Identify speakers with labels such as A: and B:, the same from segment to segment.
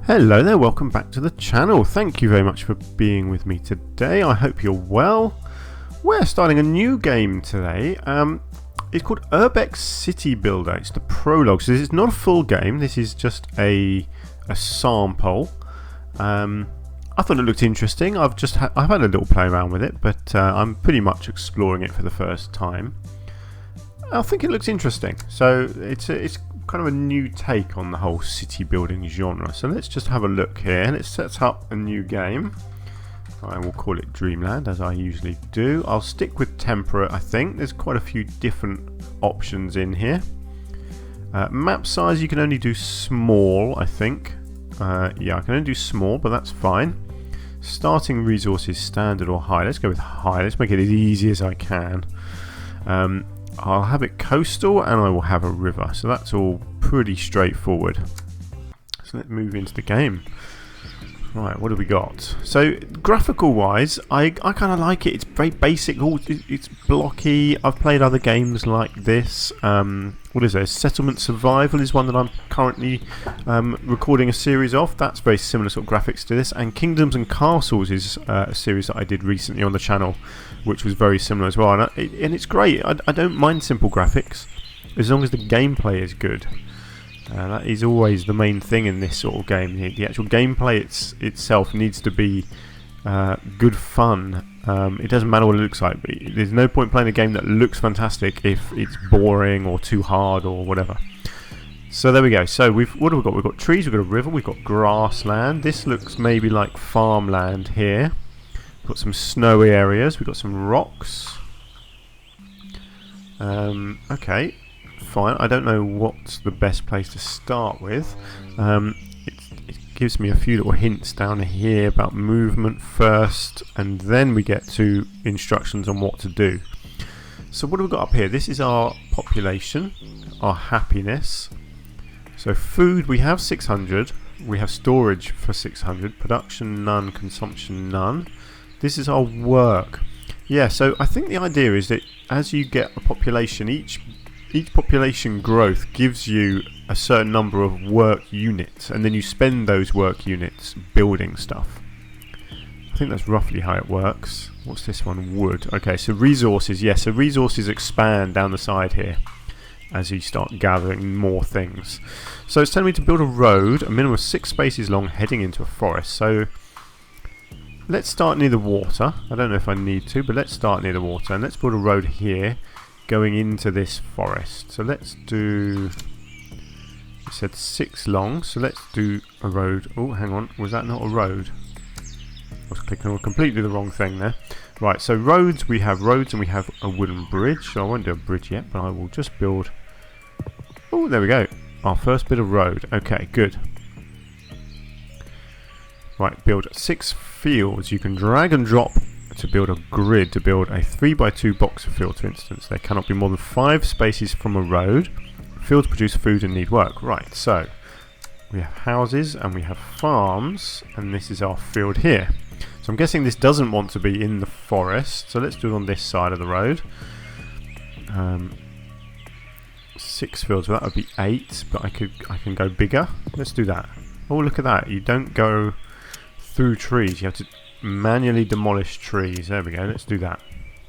A: Hello there, welcome back to the channel. Thank you very much for being with me today. I hope you're well. We're starting a new game today. It's called Urbek City Builder. It's the prologue. So this is not a full game. This is just a sample. I thought it looked interesting. I've had a little play around with it, but I'm pretty much exploring it for the first time. I think it looks interesting. So it's kind of a new take on the whole city building genre. So let's just have a look here. Let's set up a new game. I will call it Dreamland, as I usually do. I'll stick with temperate, I think. There's quite a few different options in here. Map size, you can only do small, I think. Yeah, I can only do small, but that's fine. Starting resources, standard or high. Let's go with high. Let's make it as easy as I can. I'll have it coastal and I will have a river. So that's all pretty straightforward. So let's move into the game. Right, what have we got? So graphical wise, I kind of like it. It's very basic. It's blocky. I've played other games like this. What is it? Settlement Survival is one that I'm currently recording a series of. That's very similar sort of graphics to this. And Kingdoms and Castles is a series that I did recently on the channel, which was very similar as well. And it's great. I don't mind simple graphics as long as the gameplay is good. That is always the main thing in this sort of game. The actual gameplay itself needs to be good fun. It doesn't matter what it looks like. But there's no point playing a game that looks fantastic if it's boring or too hard or whatever. So there we go. So what have we got? We've got trees, we've got a river, we've got grassland. This looks maybe like farmland here. We've got some snowy areas, we've got some rocks. Okay. Fine. I don't know what's the best place to start with. It gives me a few little hints down here about movement first, and then we get to instructions on what to do. So what have we got up here? This is our population, our happiness. So food, we have 600. We have storage for 600. Production none, consumption none. This is our work. Yeah, so I think the idea is that as you get a population, each population growth gives you a certain number of work units, and then you spend those work units building stuff. I think that's roughly how it works. What's this one? Wood. Okay, so resources. Yes, so resources expand down the side here as you start gathering more things. So it's telling me to build a road, a minimum of 6 spaces long, heading into a forest. So let's start near the water. I don't know if I need to, but let's start near the water, and let's build a road here going into this forest. So let's do, it said 6 long, so let's do a road. Oh, hang on, was that not a road? I was clicking on completely the wrong thing there. Right, so roads, we have roads and we have a wooden bridge. So I won't do a bridge yet, but I will just build, oh, there we go, our first bit of road. Okay, good. Right, build 6 fields. You can drag and drop to build a grid, to build a 3x2 boxer field, for instance. There cannot be more than 5 spaces from a road. Fields produce food and need work. Right, so we have houses and we have farms, and this is our field here. So I'm guessing this doesn't want to be in the forest, so let's do it on this side of the road. 6 fields, well, that would be 8, but I can go bigger. Let's do that. Oh, look at that. You don't go through trees, you have to manually demolish trees. There we go, let's do that.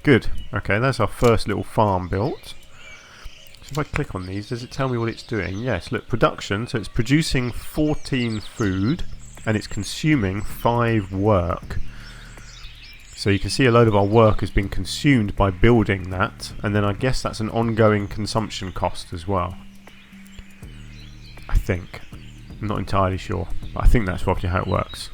A: Good. Okay, that's our first little farm built. So if I click on these, does it tell me what it's doing? Yes, look, production. So it's producing 14 food and it's consuming 5 work. So you can see a load of our work has been consumed by building that, and then I guess that's an ongoing consumption cost as well. I think. I'm not entirely sure, but I think that's roughly how it works.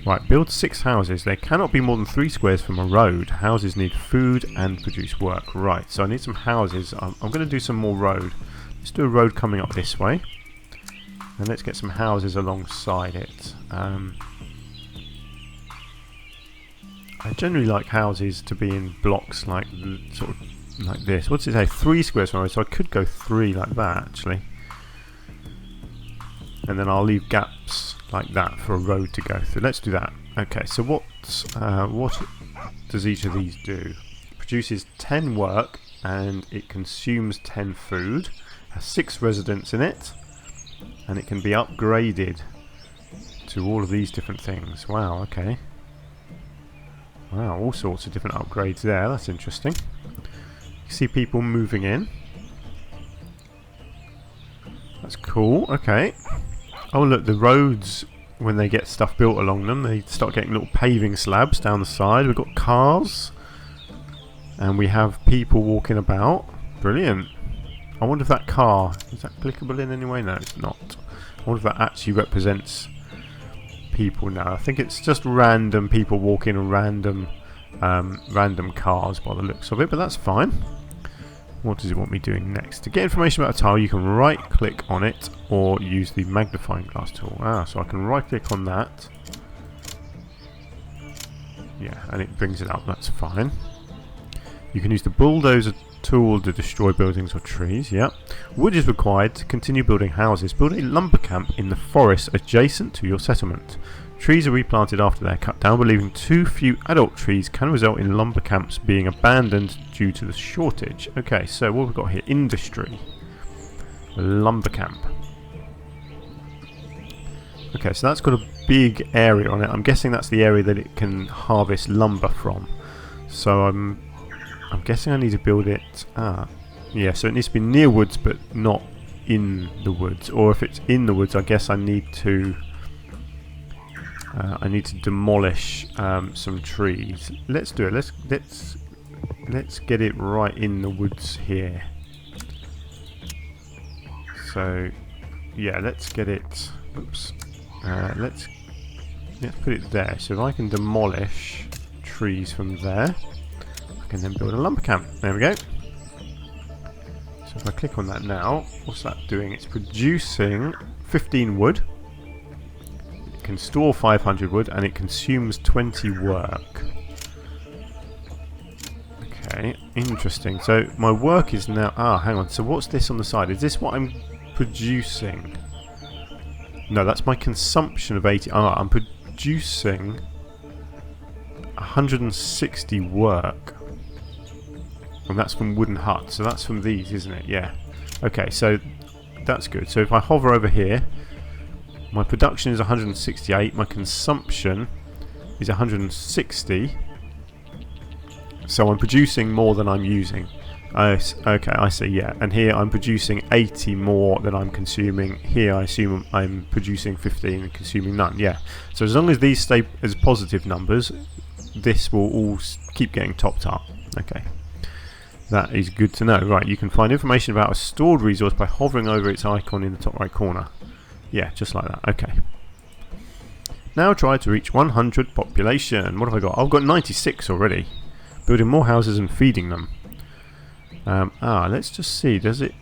A: Right, build 6 houses. There cannot be more than 3 squares from a road. Houses need food and produce work. Right, so I need some houses. I'm going to do some more road. Let's do a road coming up this way. And let's get some houses alongside it. I generally like houses to be in blocks like sort of like this. What's it say? 3 squares from a road. So I could go 3 like that, actually. And then I'll leave gaps like that for a road to go through. Let's do that. Okay, so what does each of these do? It produces 10 work and it consumes 10 food. Has 6 residents in it. and it can be upgraded to all of these different things. Wow, okay. Wow, all sorts of different upgrades there. That's interesting. You see people moving in. That's cool. Okay. Oh, look, the roads, when they get stuff built along them, they start getting little paving slabs down the side. We've got cars. And we have people walking about. Brilliant. I wonder if that car, is that clickable in any way? No, it's not. I wonder if that actually represents people now. I think it's just random people walking and random cars by the looks of it, but that's fine. What does it want me doing next? To get information about a tile, you can right click on it or use the magnifying glass tool. So I can right click on that. Yeah, and it brings it up. That's fine. You can use the bulldozer tool to destroy buildings or trees. Yeah. Wood is required to continue building houses. Build a lumber camp in the forest adjacent to your settlement. Trees are replanted after they're cut down, but leaving too few adult trees can result in lumber camps being abandoned due to the shortage. Okay, so what we've got here? Industry. Lumber camp. Okay, so that's got a big area on it. I'm guessing that's the area that it can harvest lumber from. So I'm guessing I need to build it. Yeah, so it needs to be near woods but not in the woods. Or if it's in the woods, I guess I need to demolish some trees. Let's do it. Let's get it right in the woods here. So yeah, let's get it. Oops. Let's put it there. So if I can demolish trees from there, I can then build a lumber camp. There we go. So if I click on that now, what's that doing? It's producing 15 wood. It can store 500 wood and it consumes 20 work. Okay, interesting. So my work is now... hang on. So what's this on the side? Is this what I'm producing? No, that's my consumption of 80. I'm producing 160 work. And that's from wooden huts. So that's from these, isn't it? Yeah. Okay, so that's good. So if I hover over here, my production is 168. My consumption is 160. So I'm producing more than I'm using. Okay, I see, yeah. And here I'm producing 80 more than I'm consuming. Here I assume I'm producing 15 and consuming none, yeah. So as long as these stay as positive numbers, this will all keep getting topped up. Okay. That is good to know. Right, you can find information about a stored resource by hovering over its icon in the top right corner. Yeah, just like that. Okay. Now try to reach 100 population. What have I got? I've got 96 already. Building more houses and feeding them. Let's just see. Does it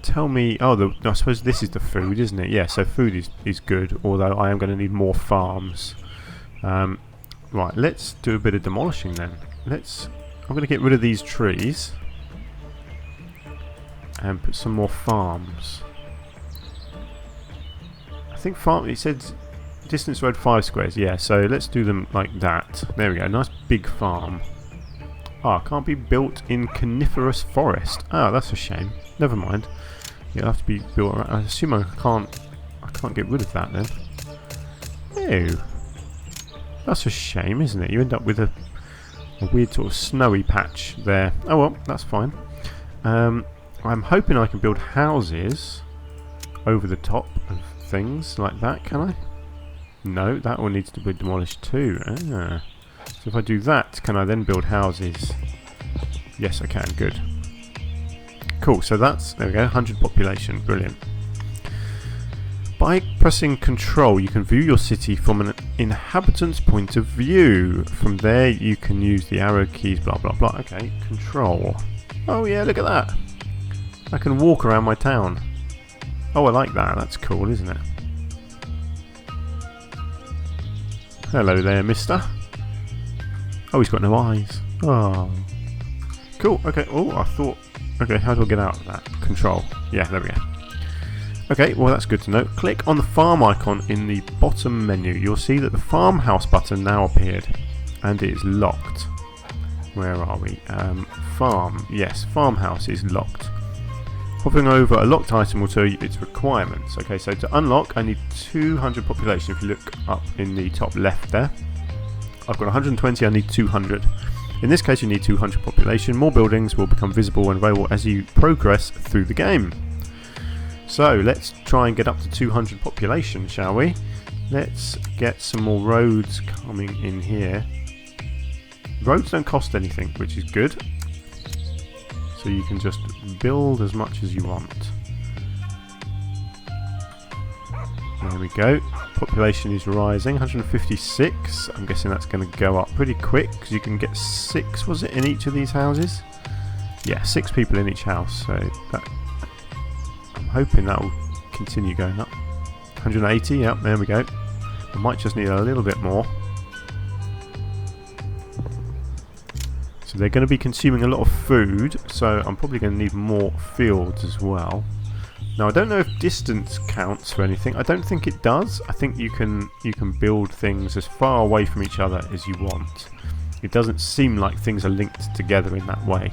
A: tell me... I suppose this is the food, isn't it? Yeah, so food is good, although I am going to need more farms. Right, let's do a bit of demolishing then. I'm going to get rid of these trees and put some more farms. I think it said distance road 5 squares. Yeah, so let's do them like that. There we go. Nice big farm. Can't be built in coniferous forest. That's a shame. Never mind. It'll have to be built around. I assume I can't get rid of that then. Ew. That's a shame, isn't it? You end up with a weird sort of snowy patch there. Oh well, that's fine. I'm hoping I can build houses over the top of things like that, can I? No, that one needs to be demolished too. So if I do that, can I then build houses? Yes, I can. Good. Cool, so there we go, 100 population. Brilliant. By pressing Control, you can view your city from an inhabitant's point of view. From there, you can use the arrow keys, blah, blah, blah. Okay, Control. Oh, yeah, look at that. I can walk around my town. Oh, I like that. That's cool, isn't it? Hello there, mister. Oh, he's got no eyes. Oh. Cool, okay. Oh, I thought... Okay, how do I get out of that? Control. Yeah, there we go. Okay, well that's good to know. Click on the farm icon in the bottom menu. You'll see that the farmhouse button now appeared. And it is locked. Where are we? Farm. Yes, farmhouse is locked. Hovering over a locked item will tell you its requirements. Okay, so to unlock I need 200 population. If you look up in the top left there, I've got 120, I need 200. In this case you need 200 population. More buildings will become visible and available as you progress through the game. So let's try and get up to 200 population, shall we? Let's get some more roads coming in here. Roads don't cost anything, which is good. So you can just build as much as you want. There we go. Population is rising, 156. I'm guessing that's going to go up pretty quick because you can get 6, was it, in each of these houses? Yeah, 6 people in each house. So that, I'm hoping that will continue going up. 180, yep, there we go. I might just need a little bit more. So they're going to be consuming a lot of food, so I'm probably going to need more fields as well. Now I don't know if distance counts for anything. I don't think it does. I think you can build things as far away from each other as you want. It doesn't seem like things are linked together in that way.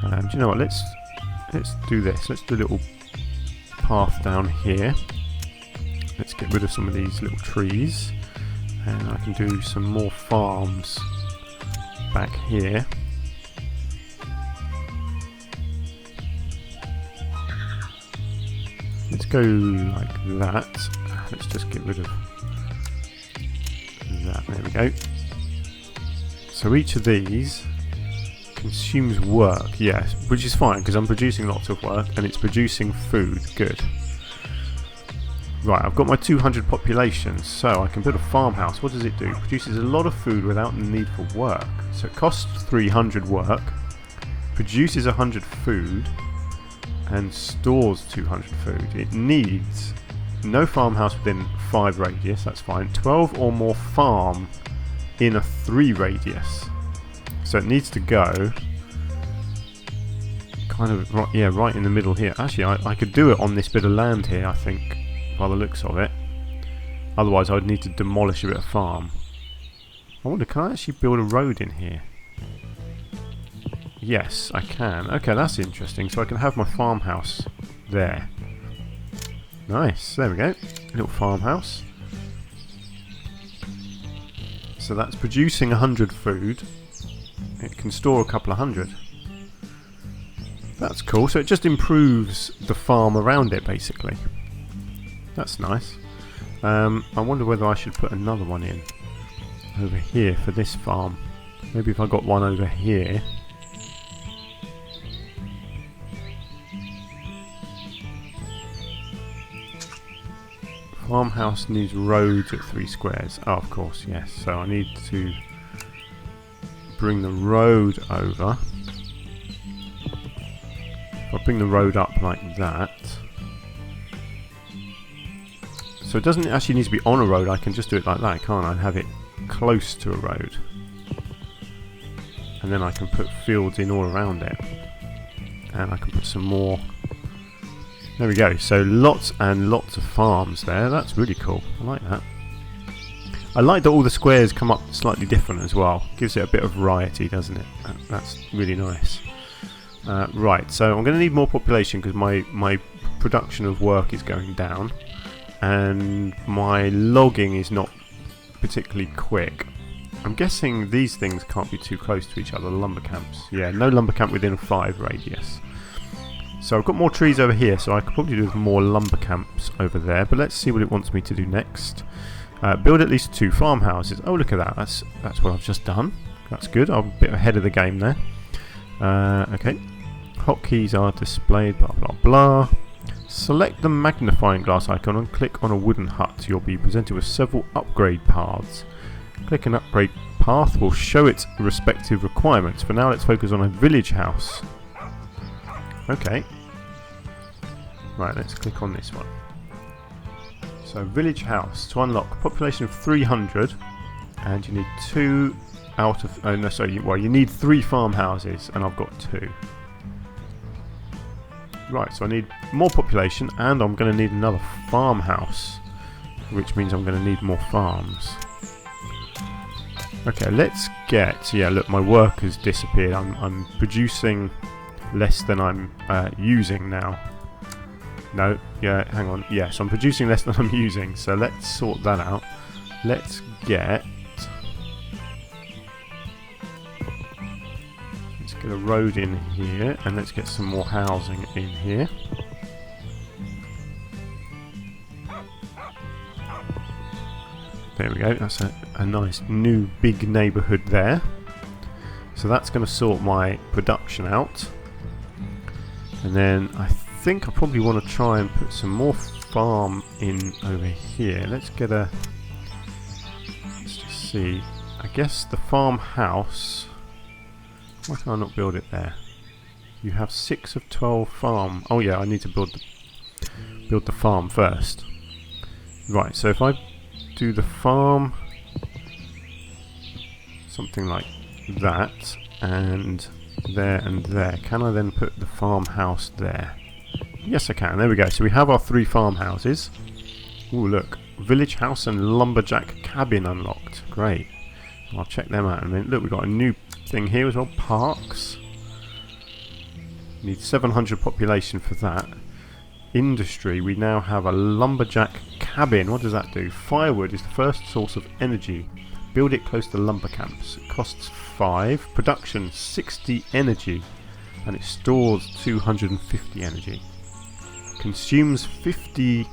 A: Do you know what? Let's do this. Let's do a little path down here. Let's get rid of some of these little trees, and I can do some more farms back here. Let's go like that. Let's just get rid of that. There we go. So each of these consumes work, yes, which is fine because I'm producing lots of work and it's producing food. Good. Right, I've got my 200 population, so I can build a farmhouse. What does it do? It produces a lot of food without the need for work. So it costs 300 work, produces 100 food, and stores 200 food. It needs no farmhouse within 5 radius, that's fine. 12 or more farm in a 3 radius. So it needs to go kind of right, yeah, right in the middle here. Actually, I could do it on this bit of land here, I think, by the looks of it. Otherwise, I would need to demolish a bit of farm. I wonder, can I actually build a road in here? Yes, I can. Okay, that's interesting. So I can have my farmhouse there. Nice. There we go. Little farmhouse. So that's producing 100 food. It can store a couple of hundred. That's cool. So it just improves the farm around it, basically. That's nice. I wonder whether I should put another one in over here for this farm. Maybe if I got one over here. Farmhouse needs roads at 3 squares. Oh, of course, yes. So I need to bring the road over. If I bring the road up like that. So it doesn't actually need to be on a road, I can just do it like that, can't I? And have it close to a road. And then I can put fields in all around it. And I can put some more. There we go, so lots and lots of farms there, that's really cool, I like that. I like that all the squares come up slightly different as well, gives it a bit of variety, doesn't it? That's really nice. Right, so I'm going to need more population because my production of work is going down. And my logging is not particularly quick. I'm guessing these things can't be too close to each other, lumber camps. Yeah, no lumber camp within a 5 radius. So I've got more trees over here, so I could probably do with more lumber camps over there. But let's see what it wants me to do next. Build at least 2 farmhouses. Oh, look at that. That's what I've just done. That's good. I'm a bit ahead of the game there. Okay. Hotkeys are displayed, blah, blah, blah. Select the magnifying glass icon and click on a wooden hut. You'll be presented with several upgrade paths. Click an upgrade path will show its respective requirements. For now, let's focus on a village house. Okay. Right, let's click on this one. So, village house. To unlock, population of 300. And you need 2 out of... Oh, no, sorry. Well, you need 3 farmhouses, and I've got 2. Right, so I need more population, and I'm going to need another farmhouse, which means I'm going to need more farms. Okay, let's get... Yeah, look, my work has disappeared. I'm producing less than I'm using now. No, yeah, hang on. Yes, I'm producing less than I'm using, so let's sort that out. Let's get a road in here, and let's get some more housing in here. There we go, that's a nice new big neighbourhood there. So that's going to sort my production out. And then I think I probably want to try and put some more farm in over here. Let's just see. I guess the farmhouse. Why can I not build it there? You have 6 of 12 farm. Oh yeah, I need to build the farm first. Right, so if I do the farm, something like that, and there, can I then put the farmhouse there? Yes, I can. There we go. So we have our 3 farmhouses. Ooh, look, village house and lumberjack cabin unlocked. Great. I'll check them out in a minute. Look, we've got a new thing here as well. Parks. Need 700 population for that. Industry. We now have a lumberjack cabin. What does that do? Firewood is the first source of energy. Build it close to lumber camps. It costs 5. Production 60 energy. And it stores 250 energy. Consumes 50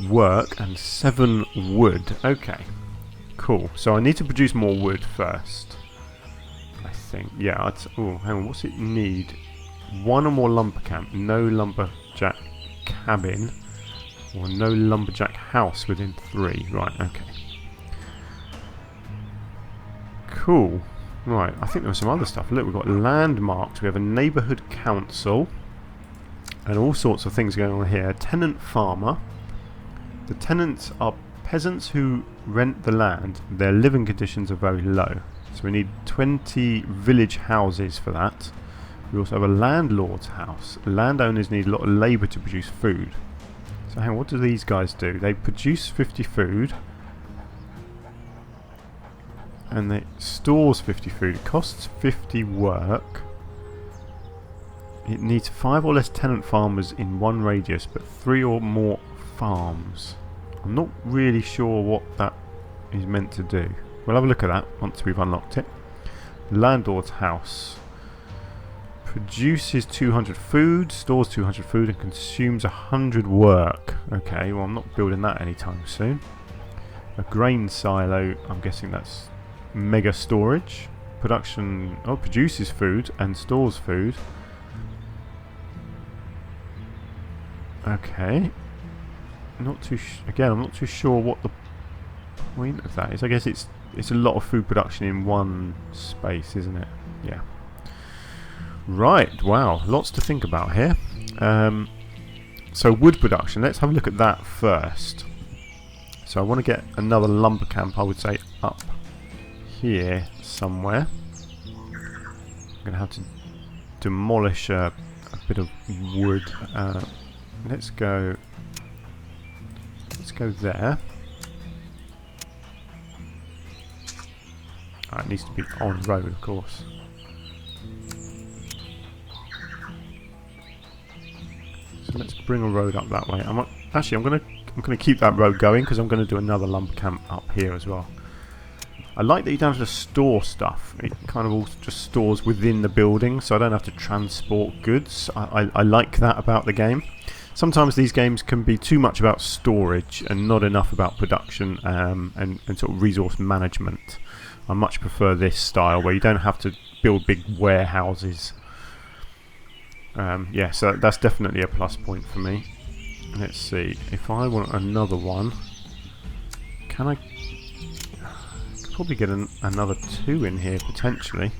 A: work and 7 wood. Okay. Cool. So I need to produce more wood first. I think. Yeah. Oh, hang on. What's it need? 1 or more lumber camp. No lumberjack cabin. Or no lumberjack house within 3. Right. Okay. Cool. Right. I think there was some other stuff. Look, we've got landmarks. We have a neighbourhood council. And all sorts of things going on here. Tenant farmer. The tenants are peasants who rent the land. Their living conditions are very low. So we need 20 village houses for that. We also have a landlord's house. Landowners need a lot of labour to produce food. So hang on, what do these guys do? They produce 50 food. And it stores 50 food. It costs 50 work. It needs 5 or less tenant farmers in 1 radius, but 3 or more farms. I'm not really sure what that is meant to do. We'll have a look at that once we've unlocked it. Landlord's house. Produces 200 food, stores 200 food, and consumes 100 work. Okay, well I'm not building that anytime soon. A grain silo, I'm guessing that's mega storage. Production, produces food and stores food. Okay. Again, I'm not too sure what the point of that is. I guess it's a lot of food production in one space, isn't it? Yeah. Right. Wow. Lots to think about here. So wood production. Let's have a look at that first. So I want to get another lumber camp. I would say up here somewhere. I'm going to have to demolish a bit of wood. Let's go there. It needs to be on road, of course. So let's bring a road up that way. I'm gonna keep that road going because I'm gonna do another lumber camp up here as well. I like that you don't have to store stuff. It kind of all just stores within the building, so I don't have to transport goods. I like that about the game. Sometimes these games can be too much about storage and not enough about production and sort of resource management. I much prefer this style where you don't have to build big warehouses. Yeah, so that's definitely a plus point for me. Let's see, if I want another one, can I could probably get another 2 in here potentially.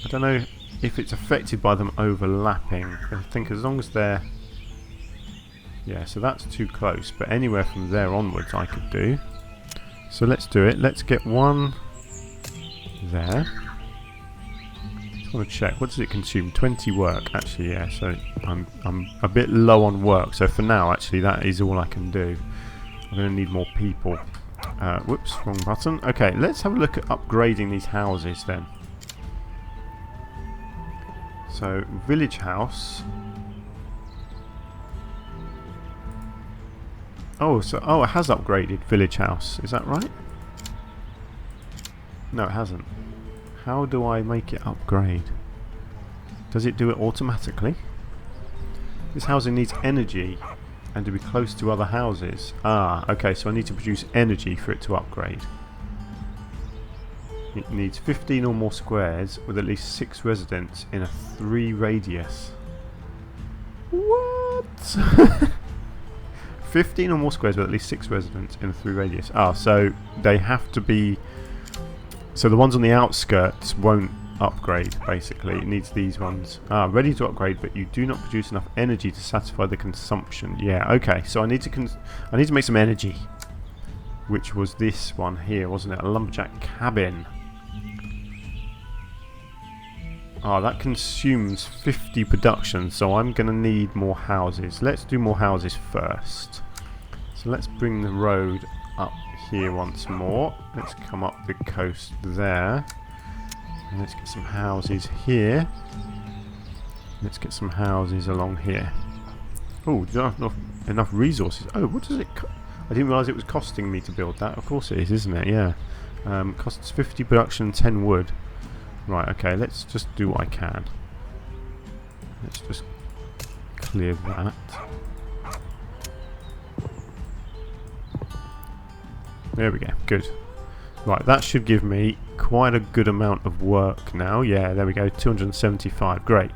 A: I don't know if it's affected by them overlapping. I think as long as they're... Yeah, so that's too close, but anywhere from there onwards I could do. So let's do it. Let's get one there. Just want to check. What does it consume? 20 work. Actually, yeah, so I'm a bit low on work. So for now, actually, that is all I can do. I'm going to need more people. Whoops, wrong button. Okay, let's have a look at upgrading these houses then. So, village house. Oh, so it has upgraded village house. Is that right? No, it hasn't. How do I make it upgrade? Does it do it automatically? This housing needs energy and to be close to other houses. Ah, okay, so I need to produce energy for it to upgrade. It needs 15 or more squares with at least 6 residents in a 3 radius. What? 15 or more squares with at least 6 residents in a 3 radius. Ah, so they have to be... So the ones on the outskirts won't upgrade, basically. It needs these ones. Ah, ready to upgrade, but you do not produce enough energy to satisfy the consumption. Yeah, okay. So I need to make some energy, which was this one here, wasn't it? A lumberjack cabin. Ah, that consumes 50 production, so I'm going to need more houses. Let's do more houses first. So let's bring the road up here once more. Let's come up the coast there. And let's get some houses here. Let's get some houses along here. Oh, do I have enough resources? Oh, what does it I didn't realise it was costing me to build that. Of course it is, isn't it? Yeah. Costs 50 production, 10 wood. Right, okay, let's just do what I can. Let's just clear that. There we go, good. Right, that should give me quite a good amount of work now. Yeah, there we go, 275, great.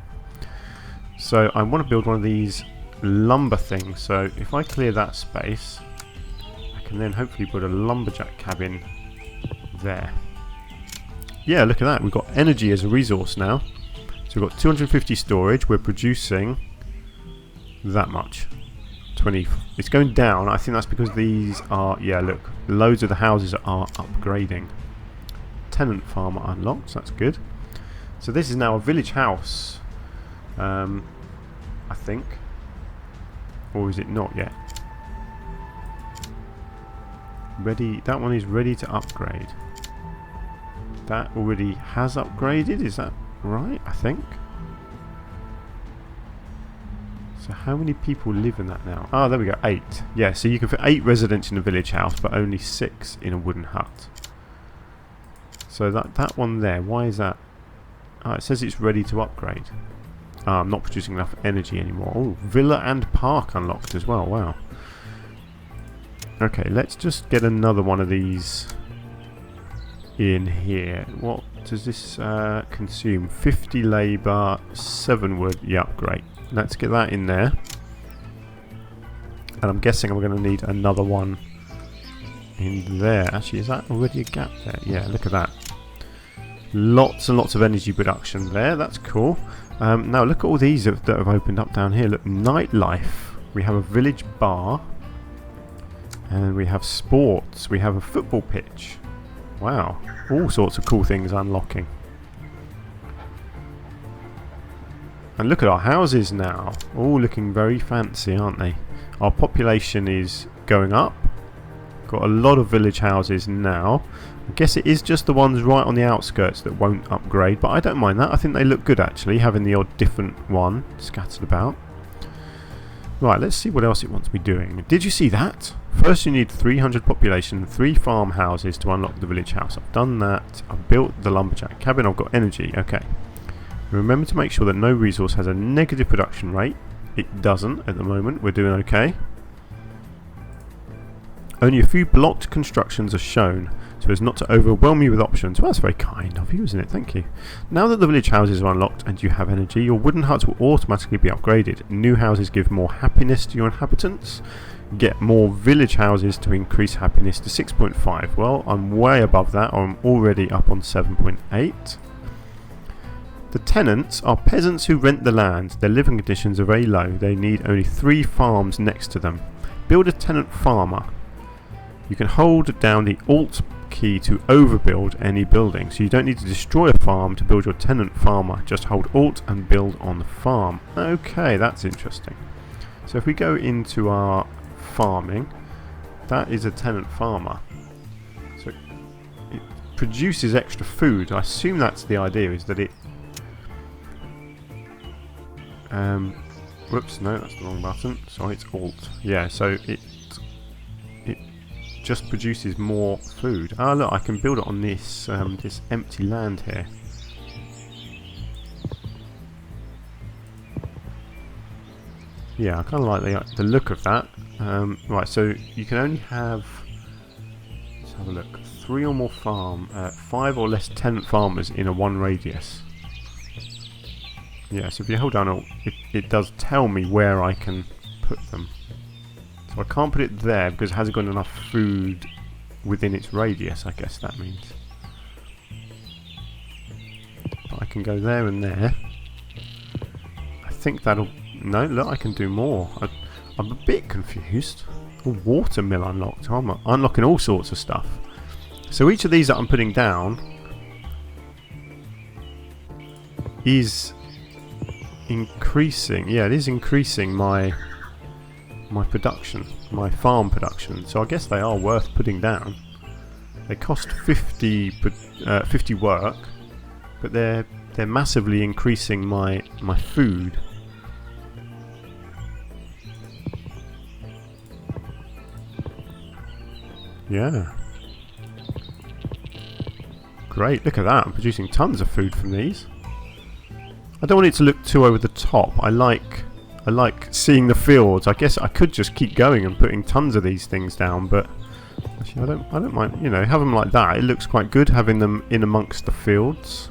A: So I want to build one of these lumber things. So if I clear that space, I can then hopefully put a lumberjack cabin there. Yeah, look at that. We've got energy as a resource now. So we've got 250 storage. We're producing that much. 20. It's going down. I think that's because these are... Yeah, look. Loads of the houses are upgrading. Tenant farmer unlocked. So that's good. So this is now a village house. I think. Or is it not yet? Ready. That one is ready to upgrade. That already has upgraded, is that right? I think. So how many people live in that now? Oh, there we go, 8. Yeah, so you can fit 8 residents in a village house, but only 6 in a wooden hut. So that one there, why is that? Oh, it says it's ready to upgrade. Oh, I'm not producing enough energy anymore. Oh, villa and park unlocked as well, wow. Okay, let's just get another one of these in here. What does this consume? 50 labour, 7 wood. Yeah, great. Let's get that in there. And I'm guessing I'm going to need another one in there. Actually, is that already a gap there? Yeah, look at that. Lots and lots of energy production there. That's cool. Now look at all these that have opened up down here. Look, nightlife. We have a village bar. And we have sports. We have a football pitch. Wow, all sorts of cool things unlocking. And look at our houses now. All looking very fancy, aren't they? Our population is going up. Got a lot of village houses now. I guess it is just the ones right on the outskirts that won't upgrade, but I don't mind that. I think they look good actually, having the odd different one scattered about. Right, let's see what else it wants me doing. Did you see that? First you need 300 population, 3 farmhouses to unlock the village house. I've done that. I've built the lumberjack cabin. I've got energy. Okay. Remember to make sure that no resource has a negative production rate. It doesn't at the moment. We're doing okay. Only a few blocked constructions are shown, so as not to overwhelm you with options. Well, that's very kind of you, isn't it? Thank you. Now that the village houses are unlocked and you have energy, your wooden huts will automatically be upgraded. New houses give more happiness to your inhabitants. Get more village houses to increase happiness to 6.5. Well, I'm way above that. I'm already up on 7.8. The tenants are peasants who rent the land. Their living conditions are very low. They need only 3 farms next to them. Build a tenant farmer. You can hold down the Alt key to overbuild any building. So you don't need to destroy a farm to build your tenant farmer. Just hold Alt and build on the farm. Okay, that's interesting. So if we go into our farming, that is a tenant farmer. So it produces extra food. I assume that's the idea, is that it Whoops, no, that's the wrong button. Sorry, it's Alt. Yeah, so it just produces more food. Ah, look, I can build it on this this empty land here. Yeah, I kind of like the look of that. Right, so you can only have, let's have a look, 3 or more 5 or less tenant farmers in a 1 radius. Yeah, so if you hold down Alt, it does tell me where I can put them. So I can't put it there because it hasn't got enough food within its radius, I guess that means. But I can go there and there. I think that'll... No, look, I can do more. I'm a bit confused. A watermill unlocked. I'm unlocking all sorts of stuff. So each of these that I'm putting down is increasing. Yeah, it is increasing my production, my farm production. So I guess they are worth putting down. They cost 50 work, but they're massively increasing my food. Yeah. Great, look at that. I'm producing tons of food from these. I don't want it to look too over the top. I like seeing the fields. I guess I could just keep going and putting tons of these things down, but actually I don't mind, you know, have them like that. It looks quite good having them in amongst the fields.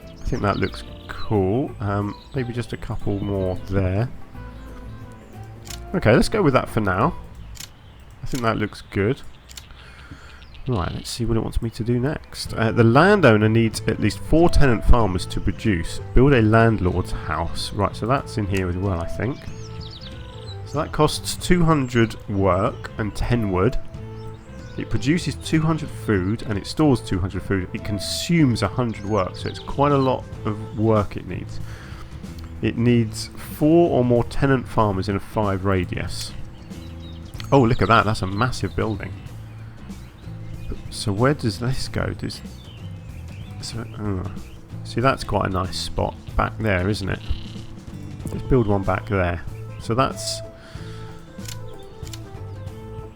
A: I think that looks cool. Maybe just a couple more there. Okay, let's go with that for now. I think that looks good. Right, let's see what it wants me to do next. The landowner needs at least 4 tenant farmers to produce. Build a landlord's house. Right, so that's in here as well, I think. So that costs 200 work and 10 wood. It produces 200 food and it stores 200 food. It consumes 100 work, so it's quite a lot of work it needs. It needs 4 or more tenant farmers in a 5 radius. Oh, look at that. That's a massive building. So where does this go? See, that's quite a nice spot back there, isn't it? Let's build one back there. So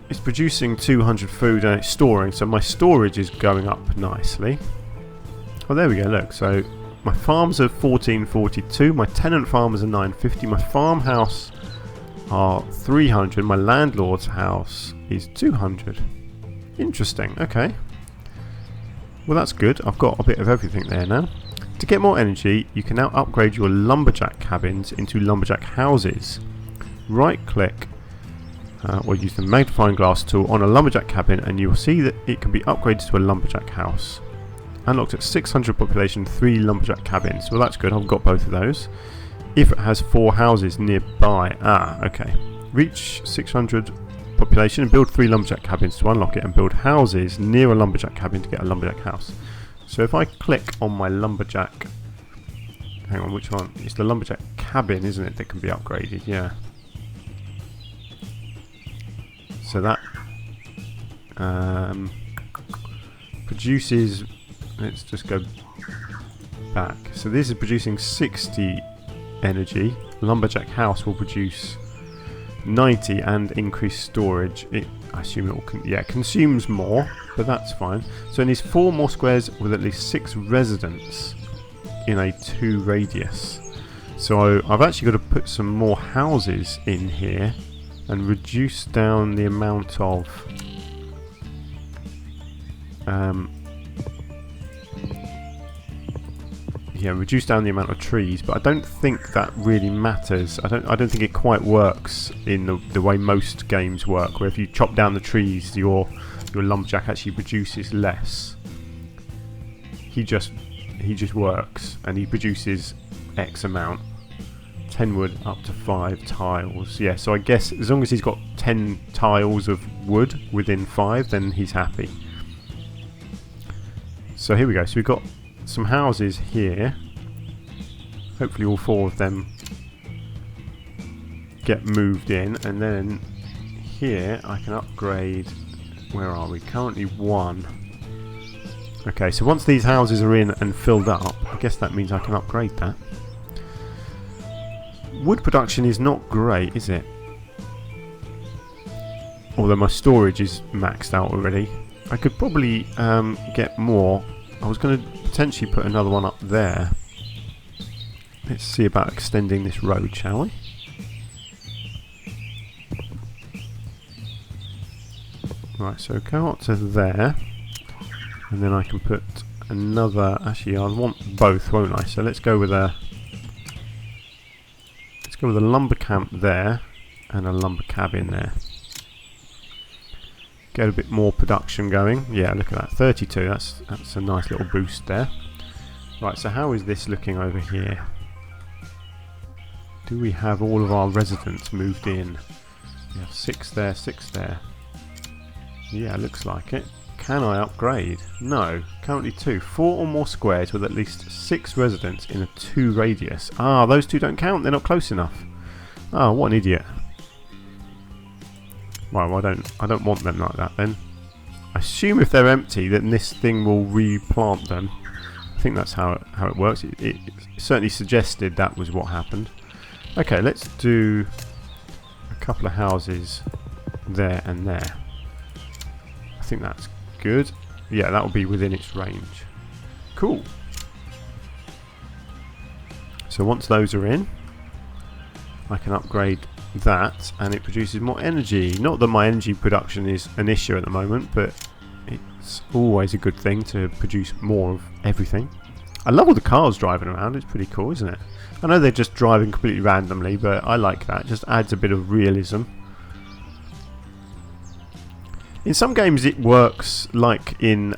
A: it's producing 200 food and it's storing, so my storage is going up nicely. Oh, there we go, look. So my farms are 1442, my tenant farmers are 950, my farmhouse are 300, my landlord's house is 200. Interesting, okay. Well, that's good. I've got a bit of everything there now. To get more energy, you can now upgrade your lumberjack cabins into lumberjack houses. Right click or use the magnifying glass tool on a lumberjack cabin and you will see that it can be upgraded to a lumberjack house. Unlocked at 600 population, 3 lumberjack cabins. Well, that's good. I've got both of those. If it has 4 houses nearby. Ah, okay. Reach 600 population and build 3 lumberjack cabins to unlock it and build houses near a lumberjack cabin to get a lumberjack house. So if I click on my lumberjack, hang on, which one? It's the lumberjack cabin, isn't it, that can be upgraded? Yeah. So that produces, let's just go back. So this is producing 60 energy. Lumberjack house will produce 90 and increase storage. I assume it will consumes more, but that's fine. So it needs 4 more squares with at least 6 residents in a 2 radius. So I've actually got to put some more houses in here and reduce down the amount of reduce down the amount of trees, but I don't think that really matters. I don't think it quite works in the way most games work, where if you chop down the trees, your lumberjack actually produces less. He just works and he produces X amount. 10 wood up to 5 tiles. Yeah, so I guess as long as he's got 10 tiles of wood within 5, then he's happy. So here we go. So we've got some houses here. Hopefully all 4 of them get moved in, and then here I can upgrade. Where are we? Currently 1. Okay, so once these houses are in and filled up, I guess that means I can upgrade that. Wood production is not great, is it? Although my storage is maxed out already. I could probably get more. I was going to potentially put another one up there. Let's see about extending this road, shall we? Right, so go up to there. And then I can put another... Actually, I'll want both, won't I? So let's go with a... Let's go with a lumber camp there. And a lumber cabin there. Get a bit more production going. Yeah, look at that. 32. That's a nice little boost there. Right, so how is this looking over here? Do we have all of our residents moved in? We have 6 there, 6 there. Yeah, looks like it. Can I upgrade? No. Currently 2. 4 or more squares with at least 6 residents in a 2 radius. Ah, those 2 don't count. They're not close enough. Oh, what an idiot. Well, I don't want them like that then. I assume if they're empty, then this thing will replant them. I think that's how it works. It certainly suggested that was what happened. Okay, let's do a couple of houses there and there. I think that's good. Yeah, that will be within its range. Cool. So once those are in, I can upgrade that and it produces more energy. Not that my energy production is an issue at the moment, but it's always a good thing to produce more of everything. I love all the cars driving around. It's pretty cool, isn't it? I know they're just driving completely randomly, but I like that. It just adds a bit of realism. In some games it works, like in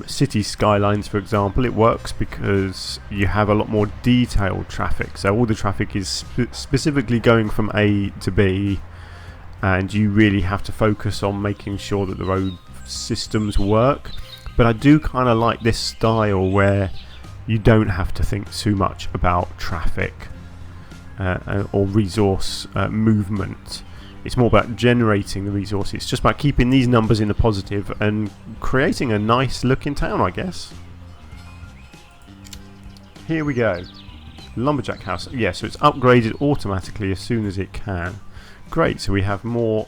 A: City Skylines for example. It works because you have a lot more detailed traffic, so all the traffic is specifically going from A to B, and you really have to focus on making sure that the road systems work. But I do kind of like this style where you don't have to think too much about traffic or resource movement. It's more about generating the resources. It's just about keeping these numbers in the positive and creating a nice looking town, I guess. Here we go. Lumberjack house. Yeah, so it's upgraded automatically as soon as it can. Great, so we have more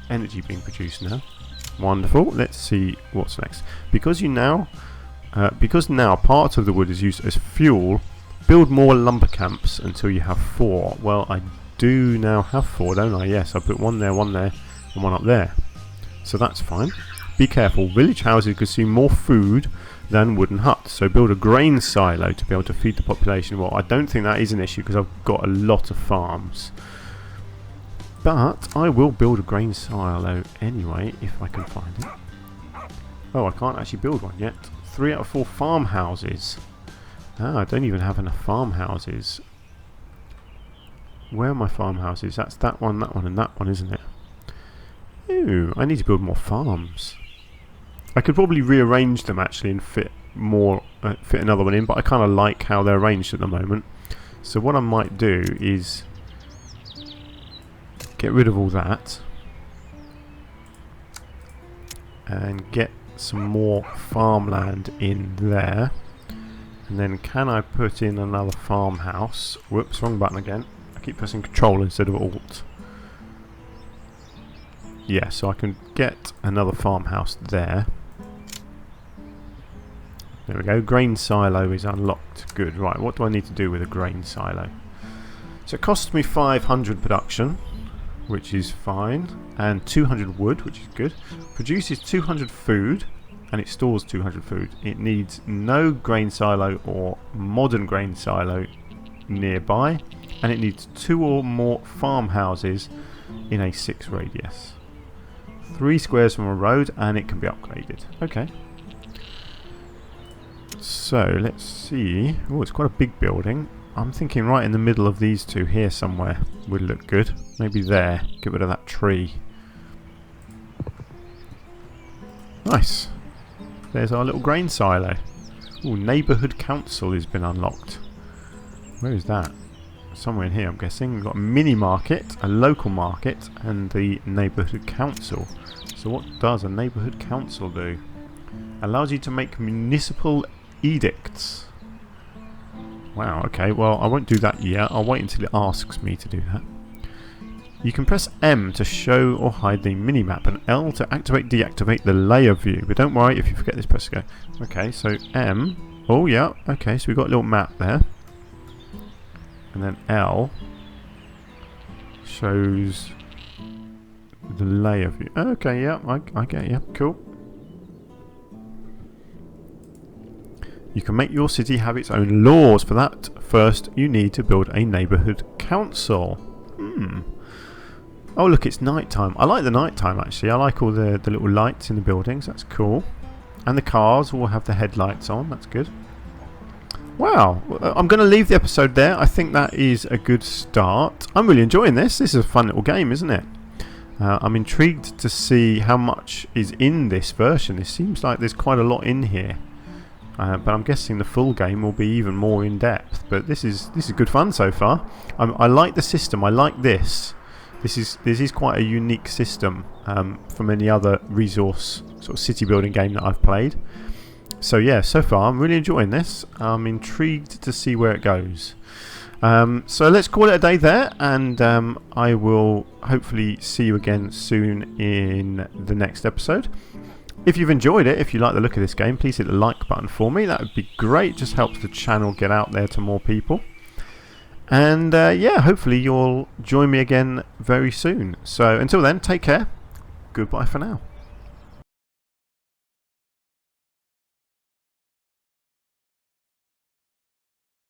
A: energy being produced now. Wonderful. Let's see what's next. Because now part of the wood is used as fuel, build more lumber camps until you have 4. Well, I do now have 4, don't I? Yes, I put 1 there, and 1 up there. So that's fine. Be careful. Village houses consume more food than wooden huts, so build a grain silo to be able to feed the population. Well, I don't think that is an issue because I've got a lot of farms. But I will build a grain silo anyway, if I can find it. Oh, I can't actually build one yet. 3 out of 4 farmhouses. Ah, I don't even have enough farmhouses. Where are my farmhouses? That's that one, and that one, isn't it? Ooh, I need to build more farms. I could probably rearrange them actually and fit another one in, but I kind of like how they're arranged at the moment. So what I might do is get rid of all that and get some more farmland in there. And then can I put in another farmhouse? Whoops, wrong button again. I keep pressing Control instead of Alt. Yeah, so I can get another farmhouse there. There we go. Grain silo is unlocked. Good. Right, what do I need to do with a grain silo? So it costs me 500 production, which is fine, and 200 wood, which is good. Produces 200 food, and it stores 200 food. It needs no grain silo or modern grain silo nearby, and it needs 2 or more farmhouses in a 6 radius. 3 squares from a road, and it can be upgraded. Okay. So let's see. Oh, it's quite a big building. I'm thinking right in the middle of these 2 here somewhere would look good. Maybe there. Get rid of that tree. Nice. There's our little grain silo. Oh, neighbourhood council has been unlocked. Where is that? Somewhere in here, I'm guessing. We've got a mini market, a local market, and the neighbourhood council. So what does a neighbourhood council do? Allows you to make municipal edicts. Wow, okay, well I won't do that yet. I'll wait until it asks me to do that. You can press M to show or hide the minimap and L to activate deactivate the layer view. But don't worry, if you forget this, press go. Okay, so M. Oh yeah, okay, so we've got a little map there. And then L shows the layer view. Okay, yeah, I get you. Cool. You can make your city have its own laws. For that, first you need to build a neighbourhood council. Oh look, it's nighttime. I like the nighttime actually. I like all the little lights in the buildings. That's cool. And the cars will have the headlights on. That's good. Wow. I'm going to leave the episode there. I think that is a good start. I'm really enjoying this. This is a fun little game, isn't it? I'm intrigued to see how much is in this version. It seems like there's quite a lot in here. But I'm guessing the full game will be even more in depth. But this is good fun so far. I like the system. I like this. This is quite a unique system from any other resource sort of city building game that I've played. So yeah, so far I'm really enjoying this. I'm intrigued to see where it goes. So let's call it a day there, and I will hopefully see you again soon in the next episode. If you've enjoyed it, if you like the look of this game, please hit the like button for me. That would be great. Just helps the channel get out there to more people. And yeah, hopefully you'll join me again very soon. So until then, take care. Goodbye for now.